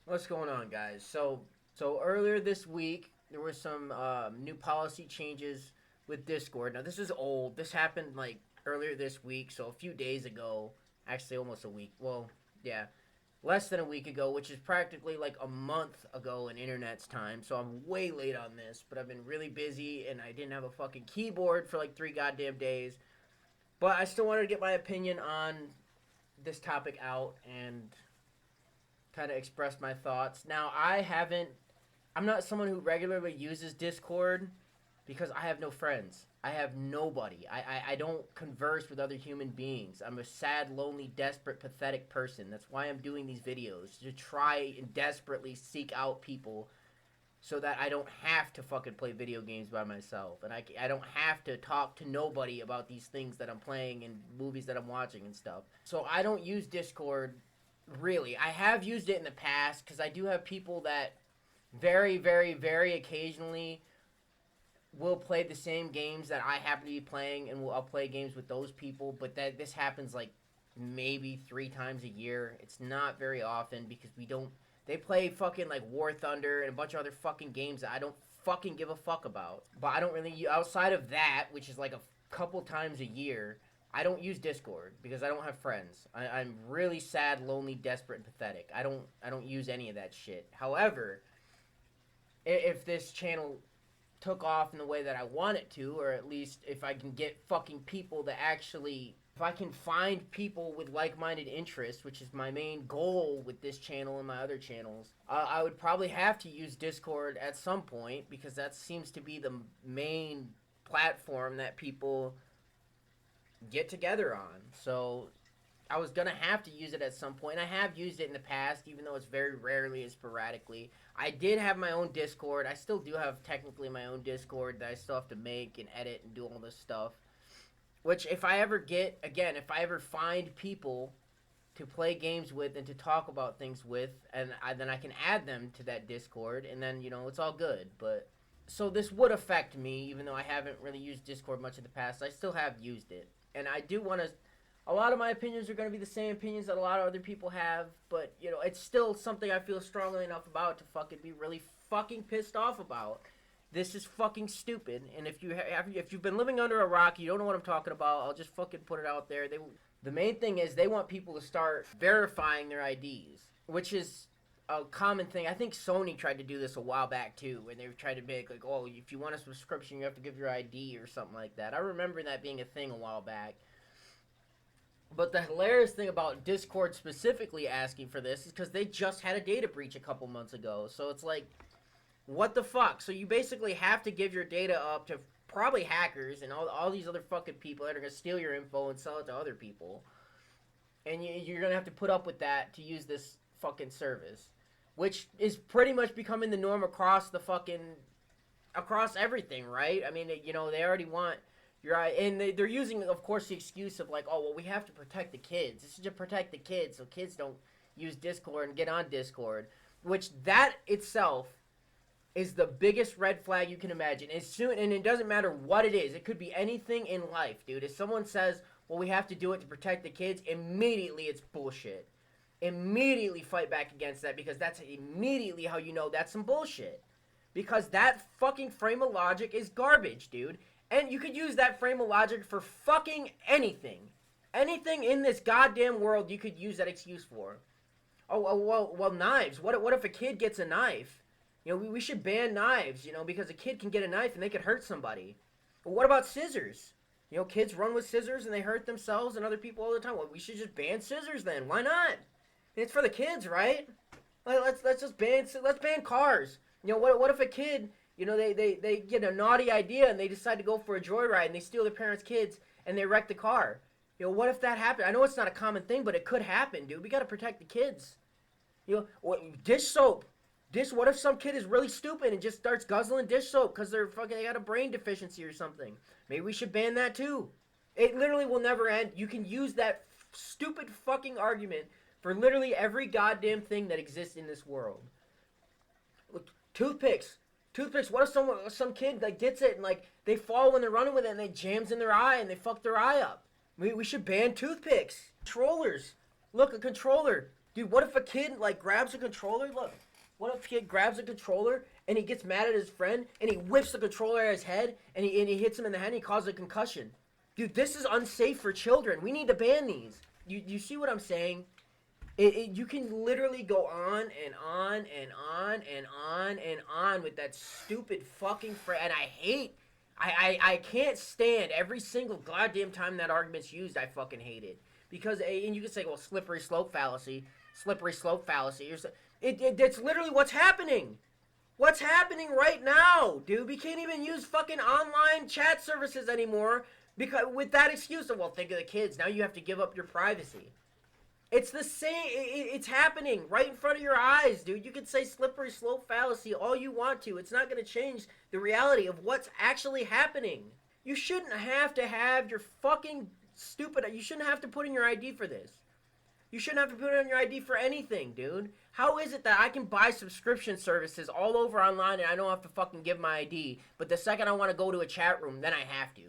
What's going on, guys? So earlier this week there was some new policy changes with Discord. Now this is old. This happened like earlier this week, so a few days ago. Actually, almost a week. Well, yeah, less than a week ago, which is practically like a month ago in internet's time. So I'm way late on this, but I've been really busy and I didn't have a fucking keyboard for like 3 goddamn days. But I still wanted to get my opinion on this topic out and kind of express my thoughts. Now, I'm not someone who regularly uses Discord because I have no friends. I have nobody. I don't converse with other human beings. I'm a sad, lonely, desperate, pathetic person. That's why I'm doing these videos, to try and desperately seek out people so that I don't have to fucking play video games by myself. And I don't have to talk to nobody about these things that I'm playing and movies that I'm watching and stuff. So I don't use Discord really. I have used it in the past because I do have people that very, very, very occasionally will play the same games that I happen to be playing, and I'll play games with those people. But that this happens like maybe 3 times a year. It's not very often because we don't. They play fucking like War Thunder and a bunch of other fucking games that I don't fucking give a fuck about. But I don't really outside of that, which is like a couple times a year. I don't use Discord because I don't have friends. I'm really sad, lonely, desperate, and pathetic. I don't use any of that shit. However, if this channel took off in the way that I want it to, or at least if I can get fucking people to actually, if I can find people with like-minded interests, which is my main goal with this channel and my other channels, I would probably have to use Discord at some point because that seems to be the main platform that people get together on. So I was gonna have to use it at some point. I have used it in the past, even though it's very rarely and sporadically. I did have my own Discord. I still do have technically my own Discord that I still have to make and edit and do all this stuff. Which, if I ever get, again, if I ever find people to play games with and to talk about things with, and then I can add them to that Discord, and then, it's all good. But, so this would affect me, even though I haven't really used Discord much in the past. I still have used it. And I do want to, a lot of my opinions are going to be the same opinions that a lot of other people have, but it's still something I feel strongly enough about to fucking be really fucking pissed off about. This is fucking stupid, and if you've been living under a rock, you don't know what I'm talking about. I'll just fucking put it out there. The main thing is they want people to start verifying their IDs, which is a common thing. I think Sony tried to do this a while back too, when they tried to make like, oh, if you want a subscription, you have to give your ID or something like that. I remember that being a thing a while back. But the hilarious thing about Discord specifically asking for this is because they just had a data breach a couple months ago. So it's like, what the fuck? So you basically have to give your data up to probably hackers and all these other fucking people that are going to steal your info and sell it to other people. And you're going to have to put up with that to use this fucking service. Which is pretty much becoming the norm across the fucking, across everything, right? I mean, they already want your, and they're using, of course, the excuse of like, oh, well, we have to protect the kids. This is to protect the kids so kids don't use Discord and get on Discord. Which that itself is the biggest red flag you can imagine. And it doesn't matter what it is. It could be anything in life, dude. If someone says, well, we have to do it to protect the kids, immediately it's bullshit. Immediately fight back against that because that's immediately how you know that's some bullshit. Because that fucking frame of logic is garbage, dude. And you could use that frame of logic for fucking anything. Anything in this goddamn world you could use that excuse for. Oh, well, knives. What if a kid gets a knife? We should ban knives, because a kid can get a knife and they could hurt somebody. But what about scissors? Kids run with scissors and they hurt themselves and other people all the time. Well, we should just ban scissors then. Why not? It's for the kids, right? Let's just ban cars. What if a kid, they get a naughty idea and they decide to go for a joyride and they steal their parents' kids and they wreck the car. What if that happened? I know it's not a common thing, but it could happen, dude. We gotta protect the kids. Dish soap. What if some kid is really stupid and just starts guzzling dish soap because they got a brain deficiency or something? Maybe we should ban that too. It literally will never end. You can use that stupid fucking argument for literally every goddamn thing that exists in this world. Look, toothpicks. What if some kid like gets it and like they fall when they're running with it and they jams in their eye and they fuck their eye up? We should ban toothpicks. Controllers. Look, a controller. Dude, what if a kid like grabs a controller? Look, what if a kid grabs a controller and he gets mad at his friend and he whips the controller at his head and he hits him in the head and he causes a concussion? Dude, this is unsafe for children. We need to ban these. You see what I'm saying? You can literally go on and on and on and on and on with that stupid fucking and I can't stand every single goddamn time that argument's used. I fucking hate it because and you can say, well, slippery slope fallacy. It's literally what's happening. What's happening right now, dude? We can't even use fucking online chat services anymore because with that excuse of, well, think of the kids. Now you have to give up your privacy. It's the same. It's happening right in front of your eyes, dude. You can say slippery slope fallacy all you want to. It's not going to change the reality of what's actually happening. You shouldn't have to have your fucking stupid. You shouldn't have to put in your ID for this. You shouldn't have to put in your ID for anything, dude. How is it that I can buy subscription services all over online and I don't have to fucking give my ID, but the second I want to go to a chat room, then I have to?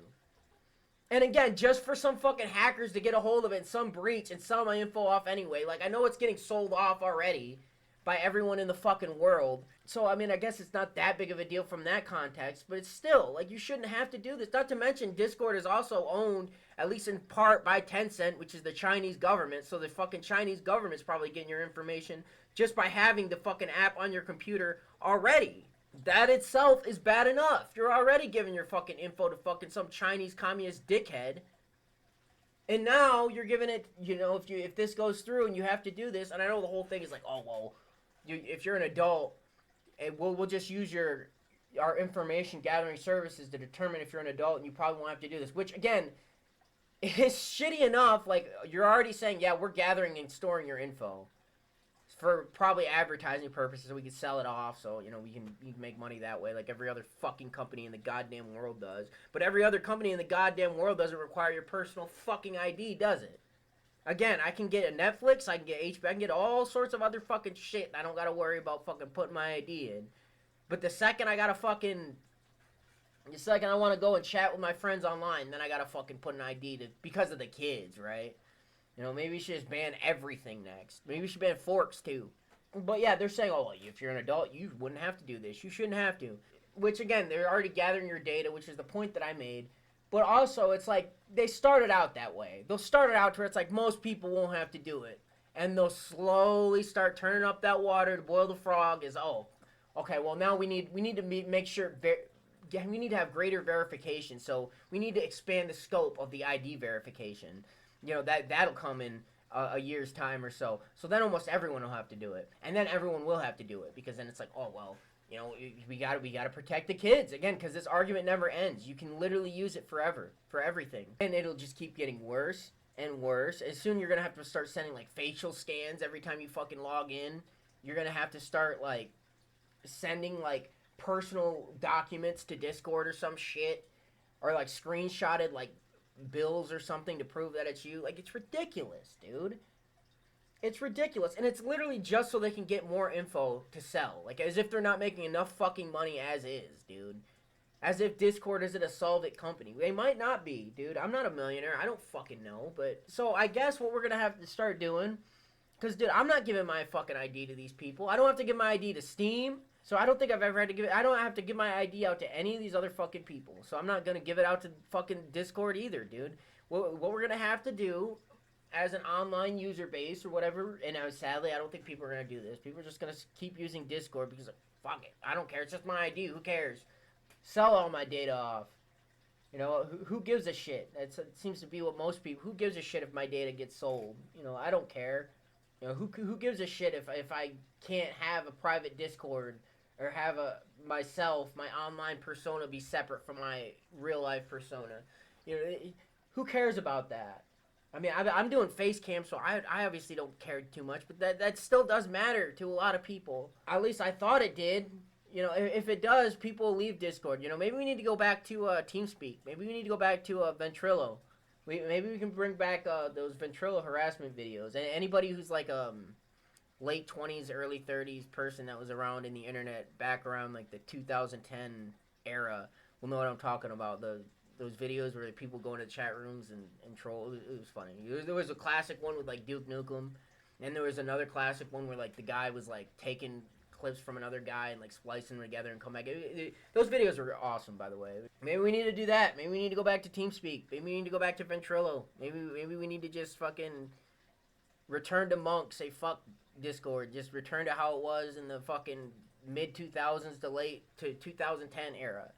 And again, just for some fucking hackers to get a hold of it and some breach and sell my info off anyway. Like, I know it's getting sold off already by everyone in the fucking world. So, I mean, I guess it's not that big of a deal from that context, but it's still, like, you shouldn't have to do this. Not to mention, Discord is also owned, at least in part, by Tencent, which is the Chinese government. So the fucking Chinese government's probably getting your information just by having the fucking app on your computer already. That itself is bad enough. You're already giving your fucking info to fucking some Chinese communist dickhead. And now you're giving it, you know, if this goes through and you have to do this, and I know the whole thing is like, oh, well, if you're an adult, we'll just use our information gathering services to determine if you're an adult and you probably won't have to do this. Which, again, is shitty enough. Like, you're already saying, yeah, we're gathering and storing your info for probably advertising purposes, so we can sell it off, so, you know, we can make money that way, like every other fucking company in the goddamn world does. But every other company in the goddamn world doesn't require your personal fucking ID, does it? Again, I can get a Netflix, I can get HBO, I can get all sorts of other fucking shit, and I don't gotta worry about fucking putting my ID in. But the second I want to go and chat with my friends online, then I gotta fucking put an ID because of the kids, right? You know, maybe we should just ban everything next. Maybe we should ban forks, too. But yeah, they're saying, oh, well, if you're an adult, you wouldn't have to do this. You shouldn't have to. Which, again, they're already gathering your data, which is the point that I made. But also, it's like, they started out that way. They'll start it out to where it's like, most people won't have to do it. And they'll slowly start turning up that water to boil the frog is, oh, okay, well, now we need to make sure, we need to have greater verification. So we need to expand the scope of the ID verification. You know, that'll come in a year's time or so. So then almost everyone will have to do it. And then everyone will have to do it. Because then it's like, oh, well, you know, we gotta protect the kids. Again, because this argument never ends. You can literally use it forever. For everything. And it'll just keep getting worse and worse. And soon you're going to have to start sending, like, facial scans every time you fucking log in. You're going to have to start, like, sending, like, personal documents to Discord or some shit. Or, like, screenshotted, like, bills or something to prove that it's you. Like, it's ridiculous, dude. It's ridiculous. And it's literally just so they can get more info to sell. Like, as if they're not making enough fucking money as is, dude. As if Discord isn't a solvent company. They might not be, dude. I'm not a millionaire. I don't fucking know. But, so I guess what we're gonna have to start doing, because, dude, I'm not giving my fucking ID to these people. I don't have to give my ID to Steam. So I don't think I've ever had to give it. I don't have to give my ID out to any of these other fucking people. So I'm not going to give it out to fucking Discord either, dude. What we're going to have to do as an online user base or whatever, and sadly, I don't think people are going to do this. People are just going to keep using Discord because, fuck it. I don't care. It's just my ID. Who cares? Sell all my data off. You know, who gives a shit? It seems to be what most people... Who gives a shit if my data gets sold? You know, I don't care. You know, who gives a shit if I can't have a private Discord... or have my online persona be separate from my real life persona. You know, who cares about that? I mean, I'm doing face cam, so I obviously don't care too much, but that still does matter to a lot of people. At least I thought it did. You know, if it does, people will leave Discord. You know, maybe we need to go back to TeamSpeak. Maybe we need to go back to Ventrilo. Maybe we can bring back those Ventrilo harassment videos. And anybody who's like late 20s, early 30s person that was around in the internet back around like the 2010 era will know what I'm talking about. Those videos where people go into chat rooms and troll. It was funny. There was a classic one with like Duke Nukem And there was another classic one where like the guy was like taking clips from another guy and like splicing them together and come back. Those videos were awesome, by the way. Maybe we need to do that. Maybe we need to go back to TeamSpeak. Maybe we need to go back to Ventrilo. Maybe we need to just fucking return to Monk. Say fuck Discord. Just return to how it was in the fucking mid 2000s to late to 2010 era.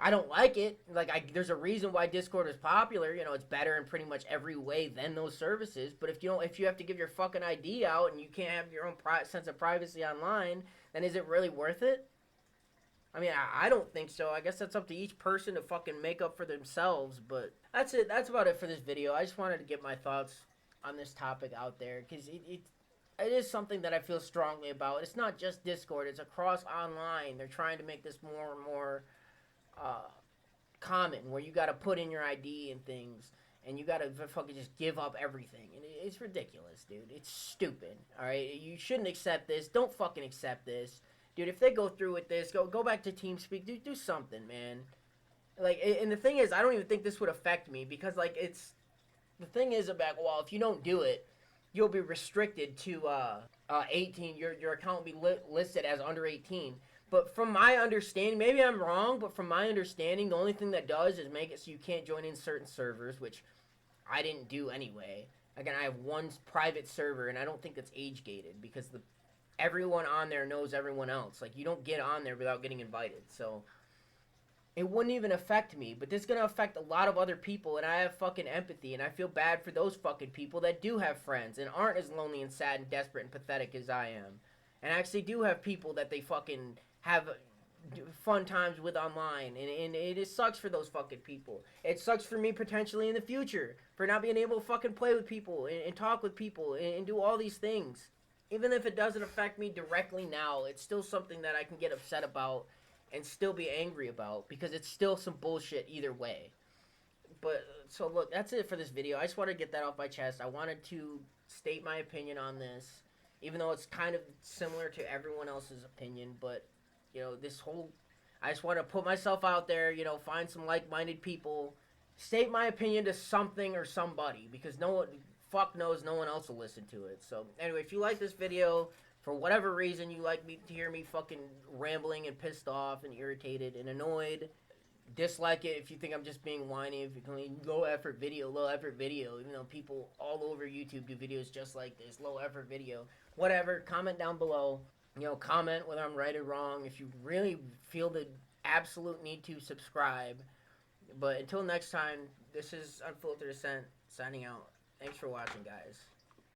I don't like it. Like, there's a reason why Discord is popular. You know, it's better in pretty much every way than those services. But if you have to give your fucking ID out and you can't have your own sense of privacy online, then is it really worth it? I mean, I don't think so. I guess that's up to each person to fucking make up for themselves. But that's it. That's about it for this video. I just wanted to get my thoughts on this topic out there because it is something that I feel strongly about. It's not just Discord. It's across online. They're trying to make this more and more common, where you got to put in your ID and things, and you got to fucking just give up everything, and it's ridiculous, dude. It's stupid. All right, you shouldn't accept this. Don't fucking accept this, dude. If they go through with this, go back to TeamSpeak. Do something, man. Like, and the thing is, I don't even think this would affect me because, like, it's the thing is about, well, if you don't do it, you'll be restricted to 18. Your account will be listed as under 18. But from my understanding, maybe I'm wrong, but from my understanding, the only thing that does is make it so you can't join in certain servers, which I didn't do anyway. Again, I have one private server, and I don't think that's age-gated because everyone on there knows everyone else. Like, you don't get on there without getting invited, so it wouldn't even affect me. But this is going to affect a lot of other people, and I have fucking empathy, and I feel bad for those fucking people that do have friends and aren't as lonely and sad and desperate and pathetic as I am. And actually do have people that they fucking have fun times with online, and it sucks for those fucking people. It sucks for me potentially in the future for not being able to fucking play with people and talk with people and do all these things. Even if it doesn't affect me directly now, it's still something that I can get upset about and still be angry about because it's still some bullshit either way. But so look, that's it for this video. I just wanted to get that off my chest. I wanted to state my opinion on this, even though it's kind of similar to everyone else's opinion, but you know, I just want to put myself out there, you know, find some like-minded people, state my opinion to something or somebody, because fuck knows no one else will listen to it. So, anyway, if you like this video, for whatever reason you like to hear me fucking rambling and pissed off and irritated and annoyed, dislike it if you think I'm just being whiny. If you can low effort video, even though people all over YouTube do videos just like this, low effort video, whatever, comment down below. You know, comment whether I'm right or wrong. If you really feel the absolute need to, subscribe. But until next time, this is Unfiltered Ascent signing out. Thanks for watching, guys.